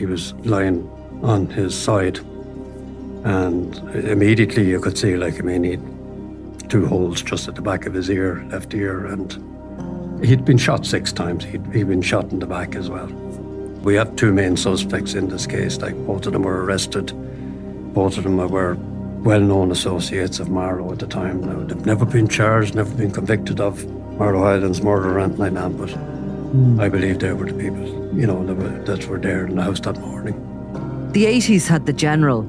he was lying on his side. And immediately you could see, like, I mean, he had 2 holes just at the back of his ear, left ear, and he'd been shot 6 times. He'd been shot in the back as well. We have 2 main suspects in this case. Like, both of them were arrested. Both of them were well-known associates of Marlo at the time. Now, they've never been charged, never been convicted of Marlo Hyland's murder or anything like that, but I believe they were the people, you know, that were there in the house that morning. The 80s had the General,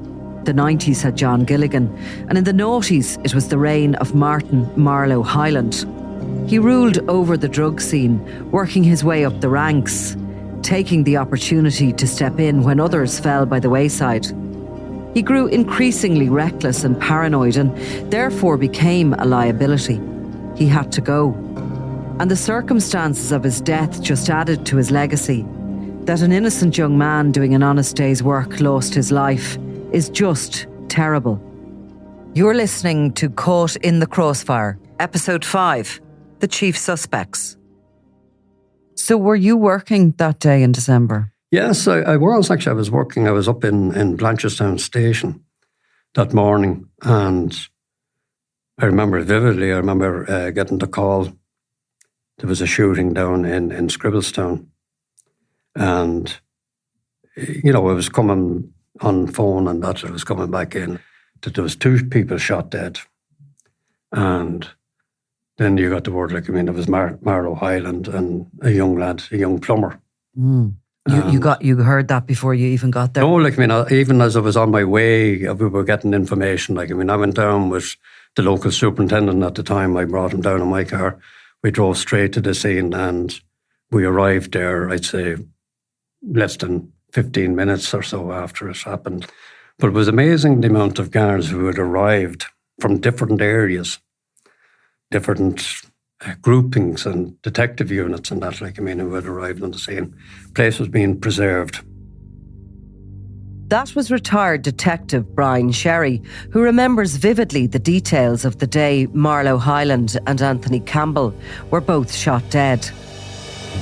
the 90s had John Gilligan, and in the noughties it was the reign of Martin Marlo Hyland. He ruled over the drug scene, working his way up the ranks, taking the opportunity to step in when others fell by the wayside. He grew increasingly reckless and paranoid and therefore became a liability. He had to go. And the circumstances of his death just added to his legacy. That an innocent young man doing an honest day's work lost his life is just terrible. You're listening to Caught in the Crossfire, Episode 5, The Chief Suspects. So were you working that day in December? Yes, I was actually. I was working. I was up in Blanchardstown Station that morning, and I remember it vividly. I remember getting the call. There was a shooting down in Scribblestown, and, you know, I was coming on phone and that I was coming back in, that there was 2 people shot dead. And then you got the word, like, I mean, it was Marlo Hyland and a young lad, a young plumber. You heard that before you even got there? No, like, I mean, even as I was on my way, we were getting information. Like, I mean, I went down with the local superintendent at the time. I brought him down in my car. We drove straight to the scene and we arrived there, I'd say, less than 15 minutes or so after it happened. But it was amazing the amount of guards who had arrived from different areas, different groupings and detective units and that, like, I mean, who had arrived on the scene. The place was being preserved. That was retired Detective Brian Sherry, who remembers vividly the details of the day Marlo Hyland and Anthony Campbell were both shot dead.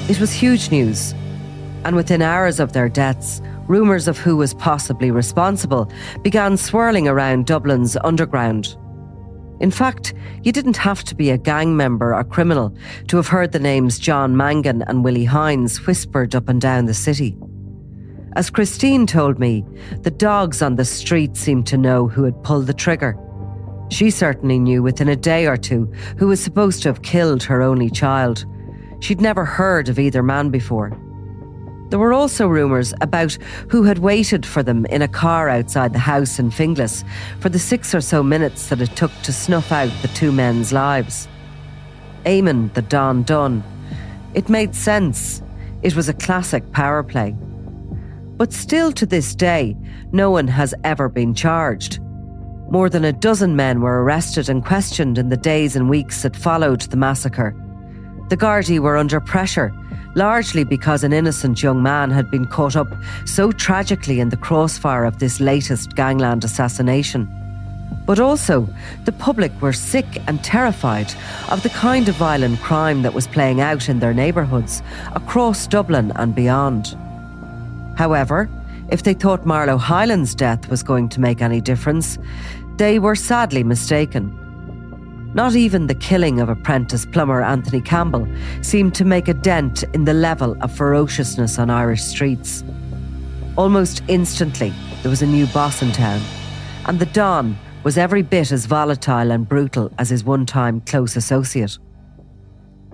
It was huge news, and within hours of their deaths, rumours of who was possibly responsible began swirling around Dublin's underground. In fact, you didn't have to be a gang member or criminal to have heard the names John Mangan and Willie Hines whispered up and down the city. As Christine told me, the dogs on the street seemed to know who had pulled the trigger. She certainly knew within a day or 2 who was supposed to have killed her only child. She'd never heard of either man before. There were also rumours about who had waited for them in a car outside the house in Finglas for the 6 or so minutes that it took to snuff out the 2 men's lives. Eamon, the Don Dunn. It made sense. It was a classic power play. But still to this day, no one has ever been charged. More than a dozen men were arrested and questioned in the days and weeks that followed the massacre. The Gardaí were under pressure, largely because an innocent young man had been caught up so tragically in the crossfire of this latest gangland assassination. But also, the public were sick and terrified of the kind of violent crime that was playing out in their neighbourhoods across Dublin and beyond. However, if they thought Marlo Hyland's death was going to make any difference, they were sadly mistaken. Not even the killing of apprentice plumber Anthony Campbell seemed to make a dent in the level of ferociousness on Irish streets. Almost instantly, there was a new boss in town, and the Don was every bit as volatile and brutal as his one-time close associate.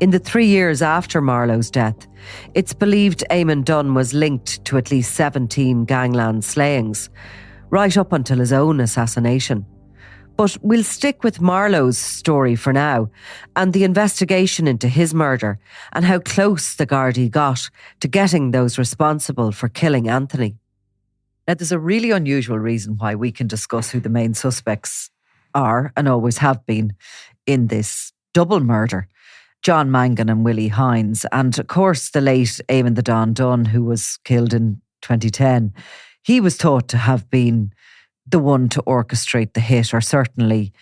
In the 3 years after Marlo's death, it's believed Eamon Dunn was linked to at least 17 gangland slayings, right up until his own assassination. But we'll stick with Marlo's story for now, and the investigation into his murder and how close the Gardaí got to getting those responsible for killing Anthony. Now, there's a really unusual reason why we can discuss who the main suspects are, and always have been, in this double murder. John Mangan and Willie Hines, and of course the late Eamon the Don Dunn, who was killed in 2010. He was thought to have been the one to orchestrate the hit, or certainly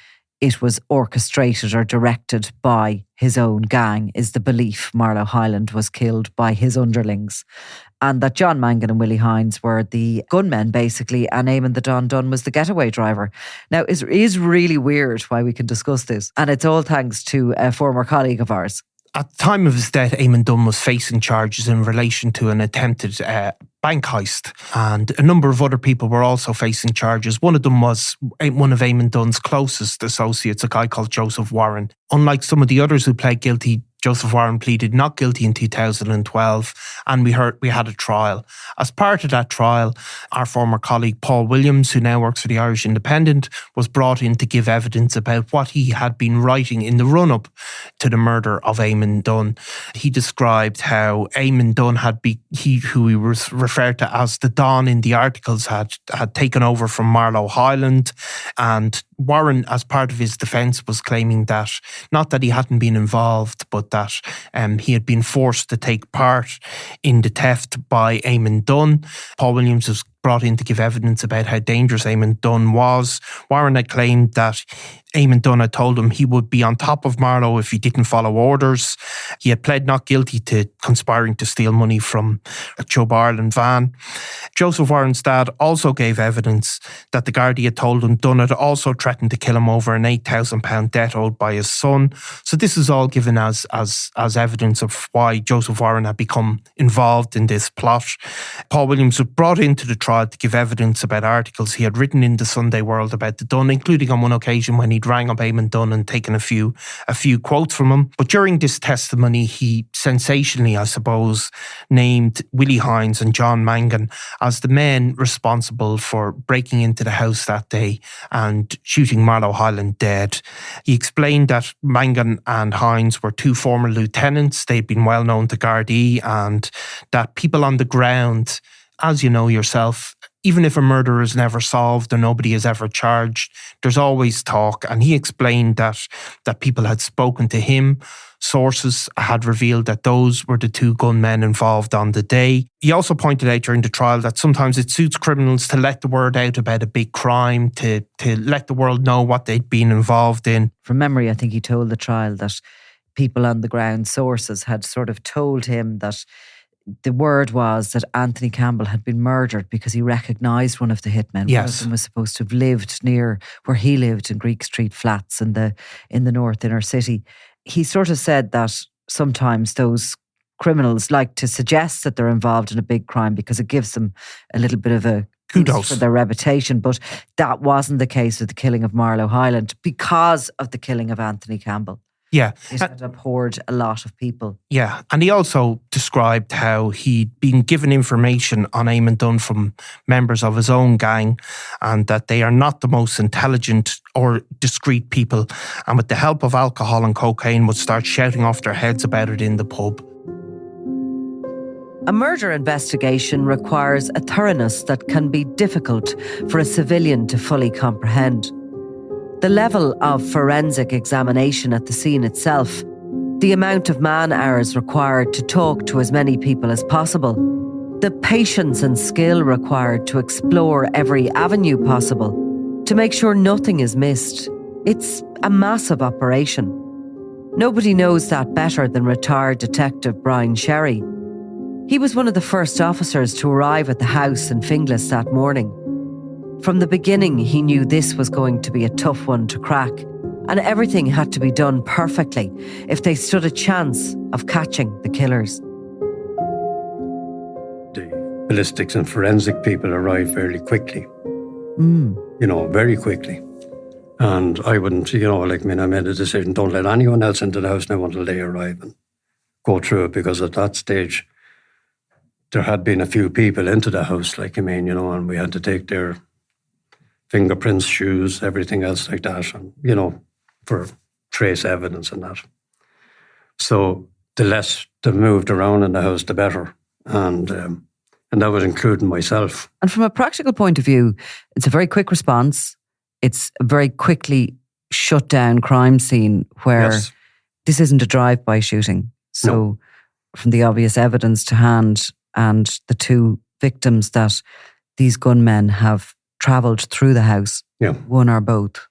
it was orchestrated or directed by his own gang, is the belief. Marlo Hyland was killed by his underlings. And that John Mangan and Willie Hines were the gunmen, basically, and Eamon the Don Dunn was the getaway driver. Now, it is really weird why we can discuss this. And it's all thanks to a former colleague of ours. At the time of his death, Eamon Dunn was facing charges in relation to an attempted bank heist, and a number of other people were also facing charges. One of them was one of Eamon Dunn's closest associates, a guy called Joseph Warren. Unlike some of the others who pled guilty, Joseph Warren pleaded not guilty in 2012, and we had a trial. As part of that trial, our former colleague Paul Williams, who now works for the Irish Independent, was brought in to give evidence about what he had been writing in the run-up to the murder of Eamon Dunn. He described how Eamon Dunn who he was referred to as the Don in the articles, had taken over from Marlo Hyland, and Warren, as part of his defence, was claiming that, not that he hadn't been involved, but that he had been forced to take part in the theft by Eamon Dunn. Paul Williams was brought in to give evidence about how dangerous Eamon Dunn was. Warren had claimed that Eamon Dunn had told him he would be on top of Marlo if he didn't follow orders. He had pled not guilty to conspiring to steal money from a Chubb Ireland van. Joseph Warren's dad also gave evidence that the Gardaí had told him Dunn had also threatened to kill him over an £8,000 debt owed by his son. So this is all given as evidence of why Joseph Warren had become involved in this plot. Paul Williams was brought into the trial to give evidence about articles he had written in the Sunday World about the Dunn, including on one occasion when he'd rang up Eamon Dunn and taken a few quotes from him. But during this testimony, he sensationally, I suppose, named Willie Hines and John Mangan as the men responsible for breaking into the house that day and shooting Marlo Hyland dead. He explained that Mangan and Hines were two former lieutenants. They'd been well known to Gardaí, and that people on the ground, as you know yourself, even if a murder is never solved or nobody is ever charged, there's always talk. And he explained that people had spoken to him. Sources had revealed that those were the two gunmen involved on the day. He also pointed out during the trial that sometimes it suits criminals to let the word out about a big crime, to let the world know what they'd been involved in. From memory, I think he told the trial that people on the ground, sources, had sort of told him that the word was that Anthony Campbell had been murdered because he recognised one of the hitmen. Yes. One of them was supposed to have lived near where he lived in Greek Street Flats in the north inner city. He sort of said that sometimes those criminals like to suggest that they're involved in a big crime because it gives them a little bit of a kudos for their reputation. But that wasn't the case with the killing of Marlo Hyland because of the killing of Anthony Campbell. Yeah. It had abhorred a lot of people. Yeah. And he also described how he'd been given information on Eamon Dunn from members of his own gang, and that they are not the most intelligent or discreet people, and with the help of alcohol and cocaine would start shouting off their heads about it in the pub. A murder investigation requires a thoroughness that can be difficult for a civilian to fully comprehend. The level of forensic examination at the scene itself, the amount of man-hours required to talk to as many people as possible, the patience and skill required to explore every avenue possible, to make sure nothing is missed. It's a massive operation. Nobody knows that better than retired Detective Brian Sherry. He was one of the first officers to arrive at the house in Finglas that morning. From the beginning, he knew this was going to be a tough one to crack, and everything had to be done perfectly if they stood a chance of catching the killers. The ballistics and forensic people arrived fairly quickly. Very quickly. And I wouldn't, I made a decision, don't let anyone else into the house now until they arrive and go through it, because at that stage, there had been a few people into the house, and we had to take their fingerprints, shoes, everything else like that, and, for trace evidence and that. So the less they moved around in the house, the better. And that was including myself. And from a practical point of view, it's a very quick response. It's a very quickly shut down crime scene where this isn't a drive-by shooting. So from the obvious evidence to hand and the two victims that these gunmen have travelled through the house, one or both.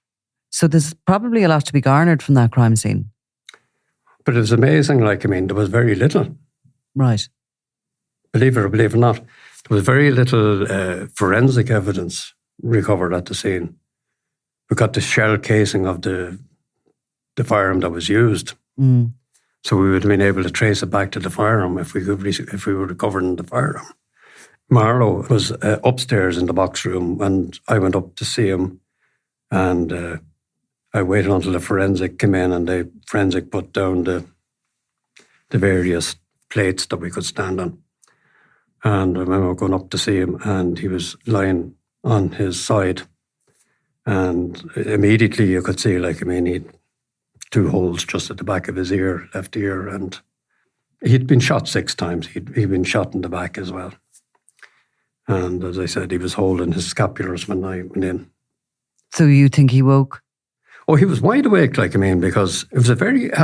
So there's probably a lot to be garnered from that crime scene. But it was amazing, there was very little. Right. Believe it or believe it not, there was very little forensic evidence recovered at the scene. We got the shell casing of the firearm that was used. Mm. So we would have been able to trace it back to the firearm if we were recovering the firearm. Marlo was upstairs in the box room, and I went up to see him, and I waited until the forensic came in, and the forensic put down the various plates that we could stand on. And I remember going up to see him, and he was lying on his side, and immediately you could see, he had 2 holes just at the back of his ear, left ear, and he'd been shot 6 times. He'd been shot in the back as well. And as I said, he was holding his scapulars when I went in. So you think he woke? Oh, he was wide awake, because it was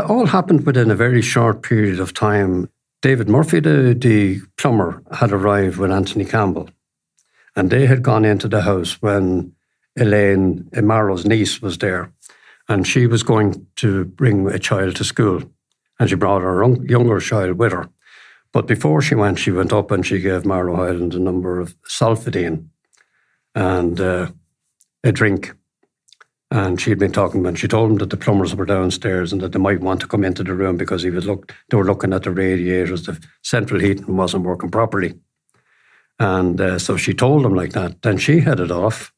all happened within a very short period of time. David Murphy, the plumber, had arrived with Anthony Campbell, and they had gone into the house when Elaine, Marlo's niece, was there, and she was going to bring a child to school, and she brought her younger child with her. But before she went up and she gave Marlo Hyland a number of sulfidine and a drink. And she'd been talking, and she told him that the plumbers were downstairs and that they might want to come into the room because they were looking at the radiators. The central heating wasn't working properly. And so she told him like that. Then she headed off,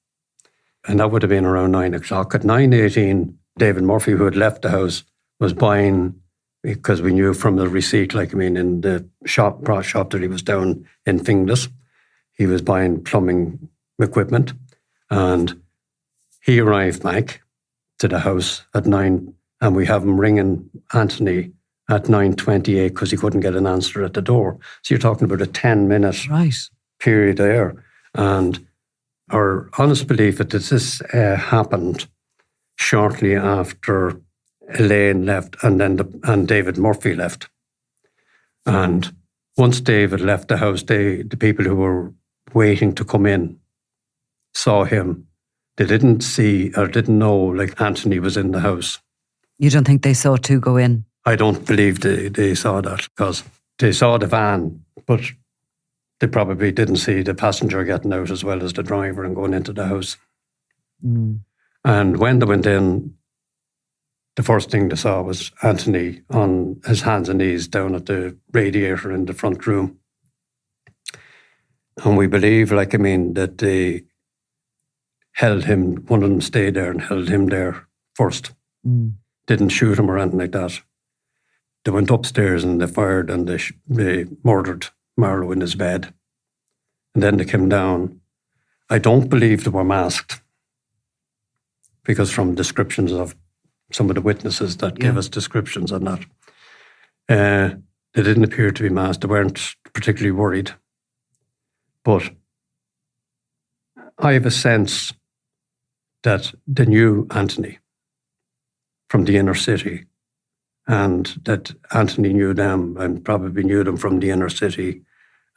and that would have been around 9 o'clock. At 9:18, David Murphy, who had left the house, was buying, because we knew from the receipt, in the shop that he was down in Finglas, he was buying plumbing equipment. And he arrived back to the house at 9, and we have him ringing Anthony at 9:28 because he couldn't get an answer at the door. So you're talking about a 10-minute period there. And our honest belief is that this happened shortly after Elaine left and David Murphy left. And once David left the house, the people who were waiting to come in saw him. They didn't see or didn't know Anthony was in the house. You don't think they saw 2 go in? I don't believe they saw that, because they saw the van, but they probably didn't see the passenger getting out as well as the driver and going into the house. Mm. And when they went in, the first thing they saw was Anthony on his hands and knees down at the radiator in the front room. And we believe, that they held him, one of them stayed there and held him there first. Mm. Didn't shoot him or anything like that. They went upstairs and they fired, and they murdered Marlo in his bed. And then they came down. I don't believe they were masked, because from descriptions of some of the witnesses that gave us descriptions on that, they didn't appear to be masked. They weren't particularly worried. But I have a sense that they knew Anthony from the inner city, and that Anthony knew them and probably knew them from the inner city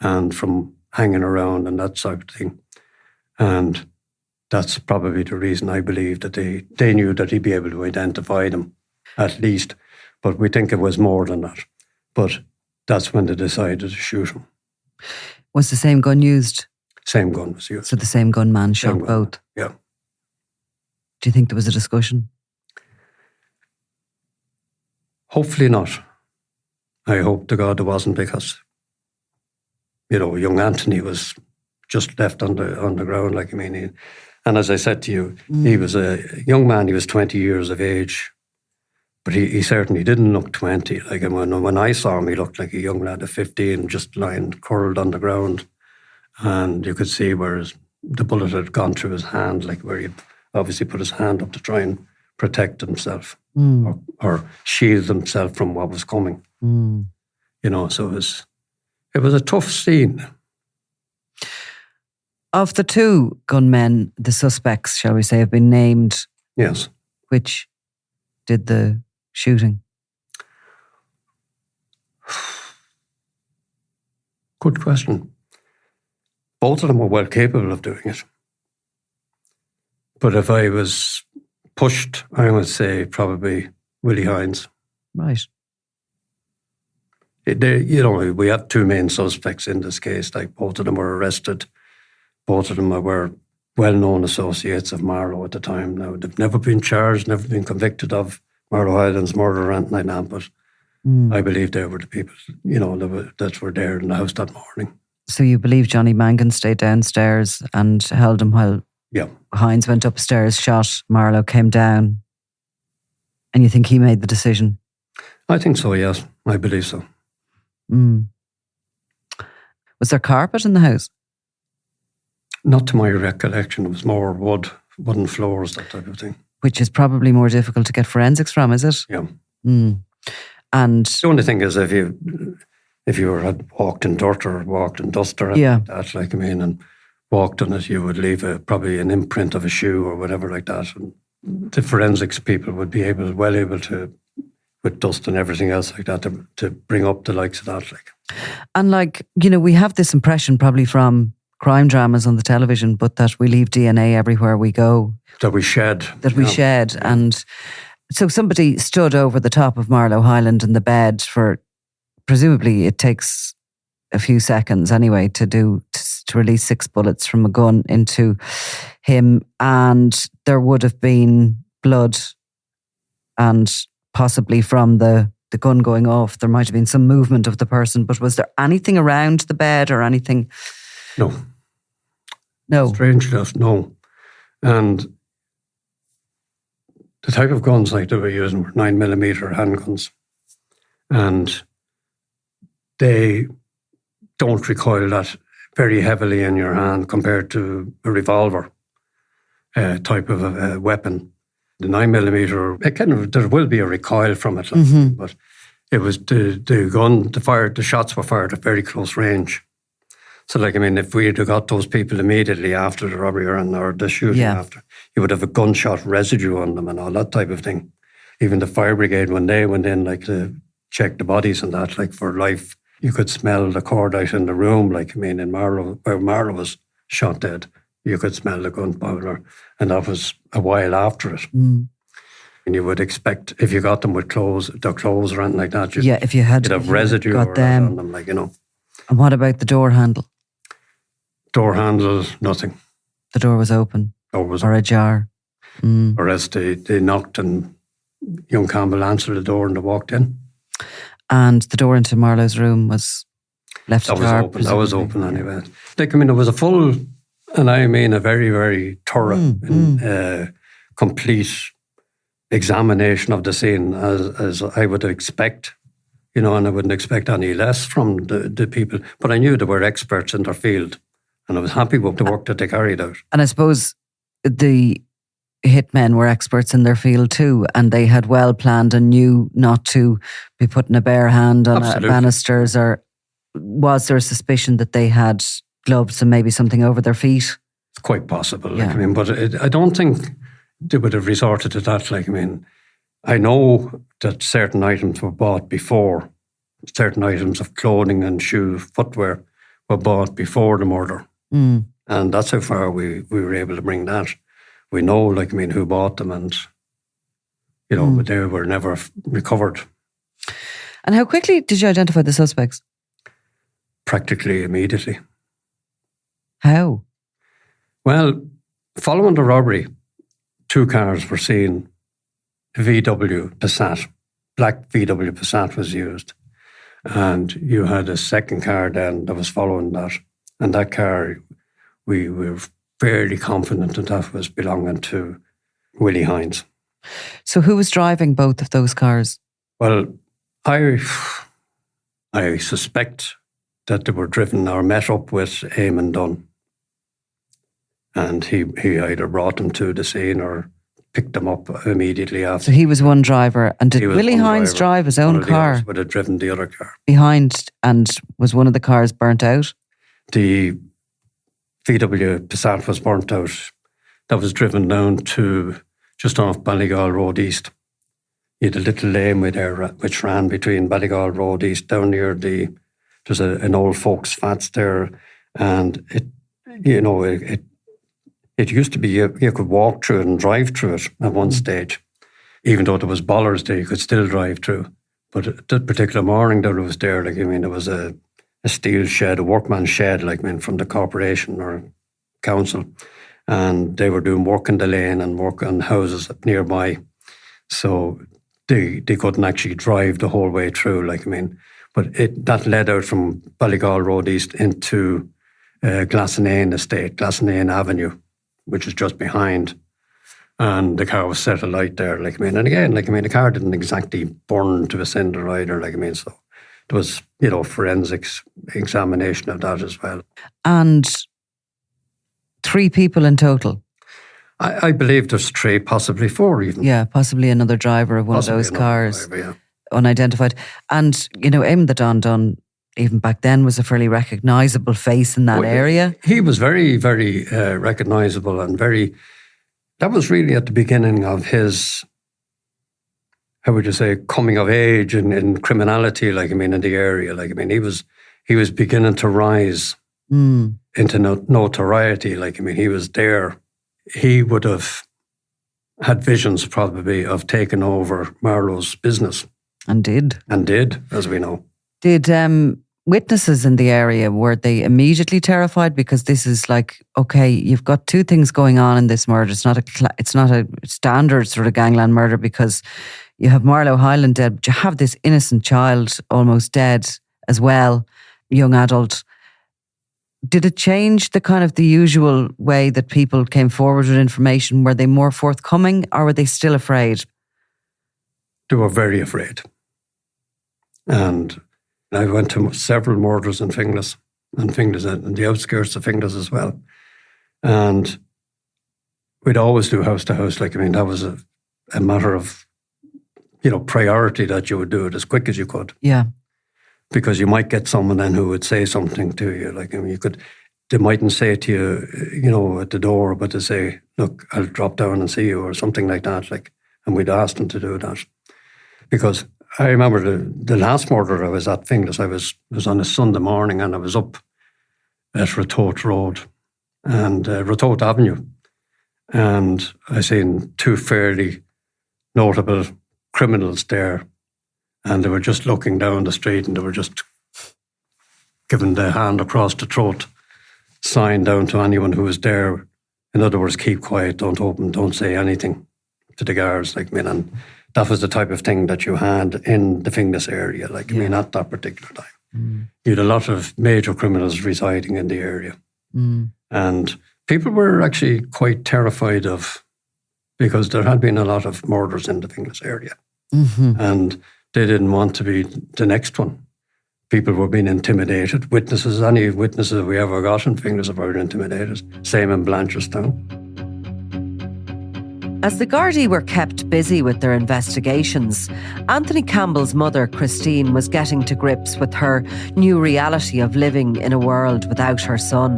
and from hanging around and that sort of thing. And that's probably the reason I believe that they knew that he'd be able to identify them, at least. But we think it was more than that. But that's when they decided to shoot him. Was the same gun used? Same gun was used. So the same gunman shot both? Yeah. Do you think there was a discussion? Hopefully not. I hope to God there wasn't, because, young Anthony was just left on the ground, and as I said to you, he was a young man. He was 20 years of age, but he certainly didn't look 20. When I saw him, he looked like a young lad of 15, just lying curled on the ground, and you could see where the bullet had gone through his hand, where he obviously put his hand up to try and protect himself or shield himself from what was coming. So it was a tough scene. Of the 2 gunmen, the suspects, shall we say, have been named. Yes. Which did the shooting? Good question. Both of them were well capable of doing it. But if I was pushed, I would say, probably Willie Hines. Right. We have two main suspects in this case. Like, both of them were arrested. Both of them were well-known associates of Marlo at the time. Now, they've never been charged, never been convicted of Marlo Hyland's murder or anything like that, but I believe they were the people, that were there in the house that morning. So you believe Johnny Mangan stayed downstairs and held him while Hines went upstairs, shot Marlo, came down, and you think he made the decision? I think so, yes. I believe so. Was there carpet in the house? Not to my recollection. It was more wooden floors, that type of thing. Which is probably more difficult to get forensics from, is it? Yeah. And the only thing is, if you had walked in dirt or walked in dust or anything like that, and walked on it, you would leave probably an imprint of a shoe or whatever like that. And the forensics people would be well able to, with dust and everything else like that, to bring up the likes of that. And we have this impression probably from crime dramas on the television, but that we leave DNA everywhere we go. That we shed. And so somebody stood over the top of Marlo Hyland in the bed for, presumably it takes a few seconds anyway to release 6 bullets from a gun into him, and there would have been blood, and possibly from the gun going off there might have been some movement of the person, but was there anything around the bed or anything? No. Strange enough, no. And the type of guns like they were using were 9mm handguns, and they don't recoil that very heavily in your hand compared to a revolver type of a weapon. The 9mm, there will be a recoil from it, but it was the gun. The shots were fired at very close range. So, if we had got those people immediately after the robbery or the shooting after, you would have a gunshot residue on them and all that type of thing. Even the fire brigade, when they went in, to check the bodies and that, for life, you could smell the cordite in the room. In Marlo, where Marlo was shot dead, you could smell the gunpowder, and that was a while after it. And you would expect, if you got them with their clothes or anything like that, if you had, you'd have residue on them, And what about the door handle? Door handle, nothing. The door was open. Or ajar. Or else they knocked and young Campbell answered the door and they walked in. And the door into Marlo's room was left ajar. That was open anyway. It was a full, and I mean a very, very thorough complete examination of the scene, as I would expect, and I wouldn't expect any less from the people. But I knew they were experts in their field, and I was happy with the work that they carried out. And I suppose the hitmen were experts in their field too, and they had well planned and knew not to be putting a bare hand on banisters. Or was there a suspicion that they had gloves and maybe something over their feet? It's quite possible. But I don't think they would have resorted to that. I know that certain items were bought before. Certain items of clothing and footwear were bought before the murder. And that's how far we were able to bring that. We know, who bought them, and, they were never recovered. And how quickly did you identify the suspects? Practically immediately. How? Well, following the robbery, 2 cars were seen. A VW Passat, black VW Passat was used. And you had a second car then that was following that. And that car, we were fairly confident that was belonging to Willie Hines. So who was driving both of those cars? Well, I suspect that they were driven or met up with Eamon Dunn. And he either brought them to the scene or picked them up immediately after. So he was one driver. And did Willie Hines drive his own car? Would have driven the other car. Behind, and was one of the cars burnt out? The VW Passat was burnt out. That was driven down to just off Ballygall Road East. You had a little laneway there which ran between Ballygall Road East down near there's an old folks' flats there, and it It used to be you could walk through it and drive through it at one stage. Even though there was bollards there, you could still drive through. But that particular morning that it was there, like, I mean, there was a steel shed, a workman's shed, like, I mean, from the corporation or council. And they were doing work in the lane and work on houses nearby. So they couldn't actually drive the whole way through, like, I mean. But that led out from Ballygall Road East into Glassanane Estate, Glassanane Avenue, which is just behind. And the car was set alight there, like, I mean. And again, like, I mean, the car didn't exactly burn to a cinder either, like, I mean. So there was, forensics examination of that as well. And 3 people in total? I believe there's 3, possibly 4 even. Yeah, possibly another driver of one of those cars. Driver, yeah. Unidentified. And, Eamon the Don Dunn, even back then, was a fairly recognisable face in that area. He was very, very recognisable and very... That was really at the beginning of his, how would you say, coming of age in criminality, like, I mean, in the area. Like, I mean, he was beginning to rise into notoriety. Like, I mean, he was there. He would have had visions probably of taking over Marlo's business. And did. And did, as we know. Did witnesses in the area, were they immediately terrified? Because this is like, okay, you've got 2 things going on in this murder. It's not a standard sort of gangland murder, because you have Marlo Hyland dead, but you have this innocent child almost dead as well, young adult. Did it change the kind of the usual way that people came forward with information? Were they more forthcoming, or were they still afraid? They were very afraid. And I went to several murders in Finglas, and the outskirts of Finglas as well. And we'd always do house to house. Like, I mean, that was a matter of, priority, that you would do it as quick as you could. Yeah. Because you might get someone then who would say something to you. Like, I mean, they mightn't say it to you, at the door, but they say, look, I'll drop down and see you, or something like that. Like, and we'd ask them to do that. Because I remember the last murder I was at Finglas, it was on a Sunday morning, and I was up at Ratote Road and Ratote Avenue. And I seen 2 fairly notable criminals there, and they were just looking down the street, and they were just giving the hand across the throat sign down to anyone who was there. In other words, keep quiet, don't open, don't say anything to the guards, like, I mean. And that was the type of thing that you had in the Finglas area, like, I mean, at that particular time. You had a lot of major criminals residing in the area. And people were actually quite terrified of, because there had been a lot of murders in the Finglas area. And they didn't want to be the next one. People were being intimidated. Any witnesses we ever got in Finglas were intimidated. Same in Blanchardstown. As the Gardaí were kept busy with their investigations, Anthony Campbell's mother, Christine, was getting to grips with her new reality of living in a world without her son.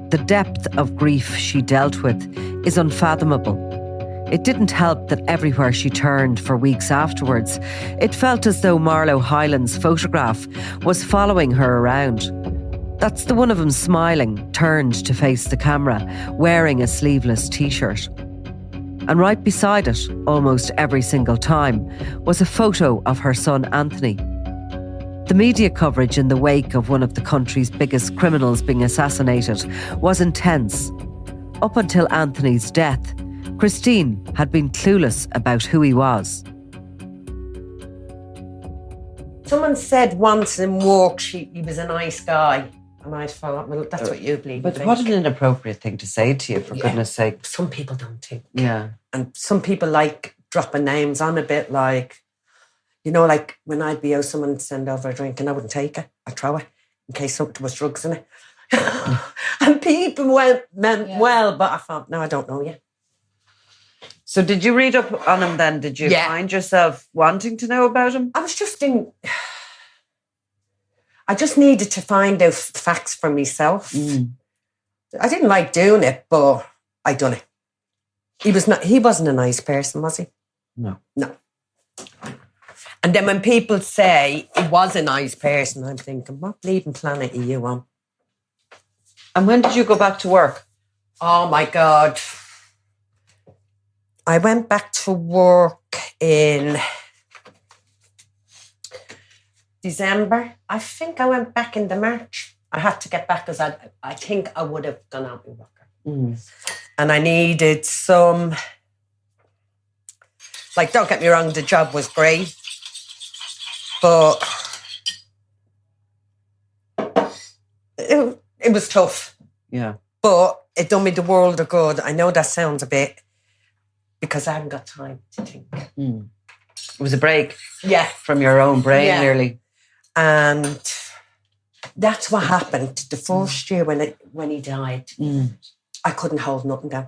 The depth of grief she dealt with is unfathomable. It didn't help that everywhere she turned for weeks afterwards, it felt as though Marlo Hyland's photograph was following her around. That's the one of him smiling, turned to face the camera, wearing a sleeveless t-shirt. And right beside it, almost every single time, was a photo of her son Anthony. The media coverage in the wake of one of the country's biggest criminals being assassinated was intense. Up until Anthony's death, Christine had been clueless about who he was. Someone said once in work he was a nice guy. And I thought, well, that's what you believe. But what an inappropriate thing to say to you, for goodness sake. Some people don't think. Yeah. And some people like dropping names on a bit, like, like when I'd be out, someone would send over a drink and I wouldn't take it. I'd throw it in case there was drugs in it. And people meant well, but I thought, no, I don't know you. So did you read up on him then? Did you find yourself wanting to know about him? I was just I just needed to find out facts for myself. I didn't like doing it, but I done it. He wasn't a nice person, was he? No. And then when people say he was a nice person, I'm thinking, what bleeding planet are you on? And when did you go back to work? Oh my God. I went back to work in December. I think I went back in the March. I had to get back because I think I would have gone out with worker. And I needed some, like, don't get me wrong, the job was great, but it was tough. Yeah. But it done me the world of good. I know that sounds a bit, because I haven't got time to think. It was a break Yeah. from your own brain, Yeah. nearly. And that's what happened. The first year when he died, I couldn't hold nothing down.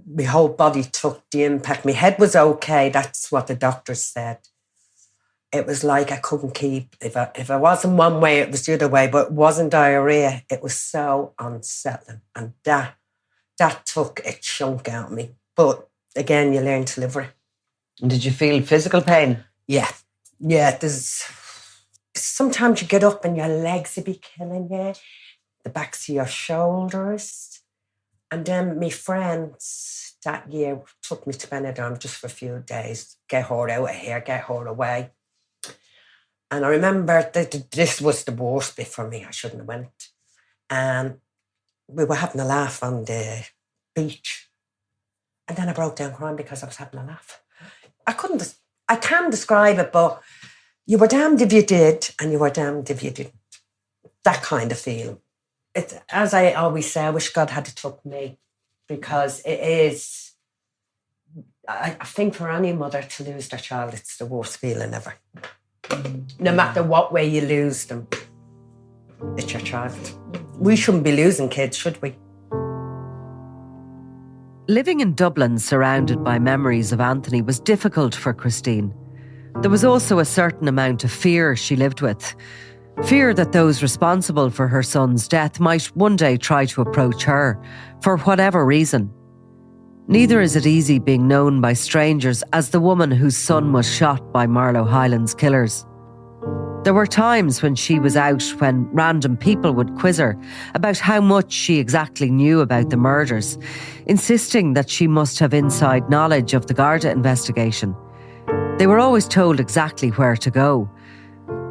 My whole body took the impact. My head was okay. That's what the doctors said. It was like I couldn't keep. If I wasn't one way, it was the other way. But it wasn't diarrhea. It was so unsettling, and that took a chunk out of me. But again, you learn to live with it. And did you feel physical pain? Yeah. There's sometimes you get up and your legs will be killing you, the backs of your shoulders. And then my friends that year took me to Benidorm just for a few days, get her out of here, get her away. And I remember that this was the worst bit for me. I shouldn't have went. And we were having a laugh on the beach. And then I broke down crying because I was having a laugh. I can't describe it, but you were damned if you did and you were damned if you didn't. That kind of feeling. It's, as I always say, I wish God had took me, because it is, I think for any mother to lose their child, it's the worst feeling ever. No matter what way you lose them, it's your child. We shouldn't be losing kids, should we? Living in Dublin, surrounded by memories of Anthony, was difficult for Christine. There was also a certain amount of fear she lived with. Fear that those responsible for her son's death might one day try to approach her, for whatever reason. Neither is it easy being known by strangers as the woman whose son was shot by Marlo Hyland's killers. There were times when she was out when random people would quiz her about how much she exactly knew about the murders, insisting that she must have inside knowledge of the Garda investigation. They were always told exactly where to go.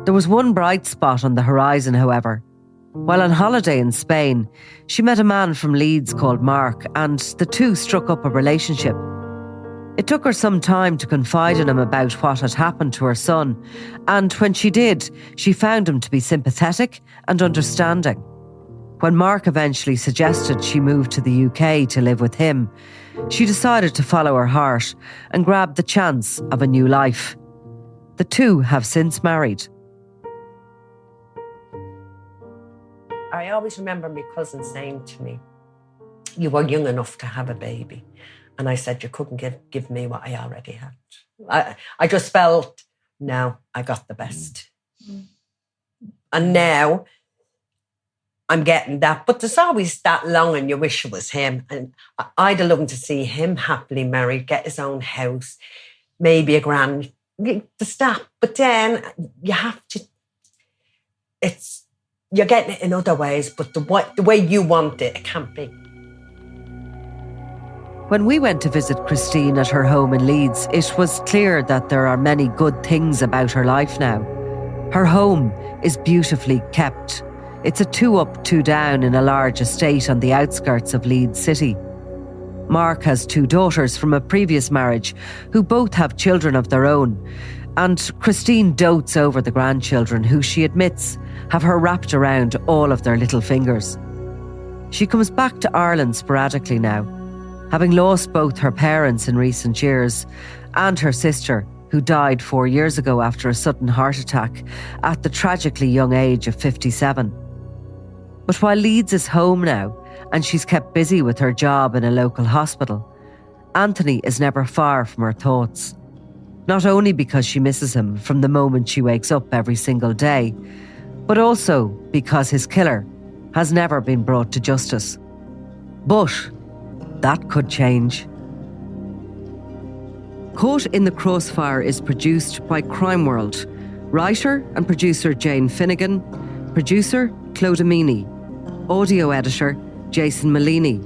There was one bright spot on the horizon, however. While on holiday in Spain, she met a man from Leeds called Mark, and the two struck up a relationship. It took her some time to confide in him about what had happened to her son, and when she did, she found him to be sympathetic and understanding. When Mark eventually suggested she move to the UK to live with him, she decided to follow her heart and grab the chance of a new life. The two have since married. I always remember my cousin saying to me, "You were young enough to have a baby." And I said, "You couldn't give me what I already had." I just felt, no, I got the best. And now I'm getting that. But there's always that longing, you wish it was him. And I'd have loved to see him happily married, get his own house, maybe a grand, the stuff. But then you have to, you're getting it in other ways, but the way you want it, it can't be. When we went to visit Christine at her home in Leeds, it was clear that there are many good things about her life now. Her home is beautifully kept. It's a 2-up, 2-down in a large estate on the outskirts of Leeds city. Mark has 2 daughters from a previous marriage who both have children of their own. And Christine dotes over the grandchildren who, she admits, have her wrapped around all of their little fingers. She comes back to Ireland sporadically now, having lost both her parents in recent years and her sister, who died 4 years ago after a sudden heart attack at the tragically young age of 57. But while Leeds is home now and she's kept busy with her job in a local hospital, Anthony is never far from her thoughts. Not only because she misses him from the moment she wakes up every single day, but also because his killer has never been brought to justice. But that could change. Caught in the Crossfire is produced by Crime World. Writer and producer Jane Finnegan. Producer Claude Amini. Audio editor Jason Malini.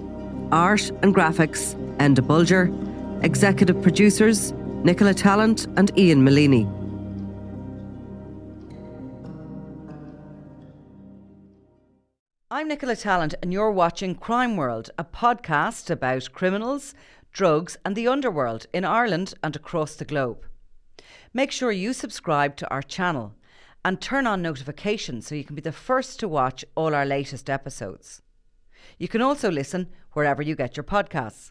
Art and graphics, Enda Bulger. Executive producers, Nicola Tallant and Ian Malini. I'm Nicola Tallant and you're watching Crime World, a podcast about criminals, drugs and the underworld in Ireland and across the globe. Make sure you subscribe to our channel and turn on notifications so you can be the first to watch all our latest episodes. You can also listen wherever you get your podcasts.